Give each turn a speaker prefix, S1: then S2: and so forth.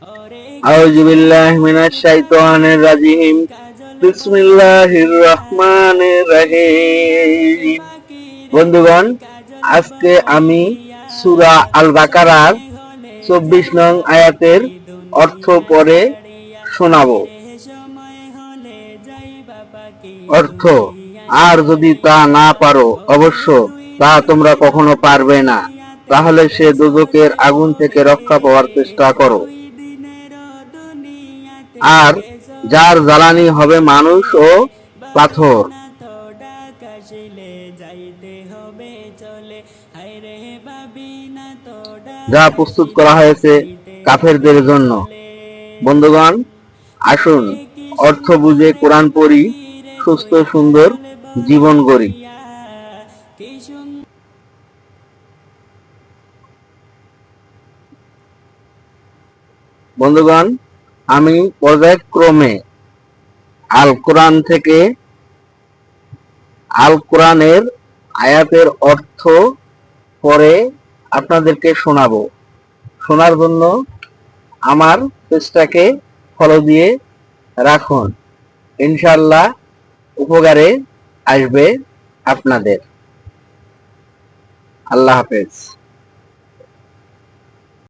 S1: আউযু বিল্লাহি মিনাশ শাইতানির রাজিম। বিসমিল্লাহির রহমানির রহিম। বন্ধুগণ, আজকে আমি সূরা আল বাকারার 24 নং আয়াতের অর্থ পড়ে শোনাবো। অর্থ: আর যদি তা না পারো, অবশ্য তা তোমরা কখনো পারবে না, তাহলে সে দোজখের আগুন থেকে রক্ষা পাওয়ার চেষ্টা করো। আর যার জ্বালানি হবে মানুষ ও পাথর। যা প্রস্তুত করা হয়েছে কাফেরদের জন্য। বন্ধুগণ, আসুন অর্থ বুঝে কোরআন পড়ি, সুস্থ সুন্দর জীবন গড়ি। বন্ধুগণ, আমি পর্যায়ক্রমে আল কোরআন থেকে আল কোরআনের আয়াতের অর্থ পড়ে আপনাদেরকে শোনাবো। শোনার জন্য আমার পেজটাকে ফলো দিয়ে রাখুন। ইনশাআল্লাহ উপকারে আসবে আপনাদের। আল্লাহ হাফেজ।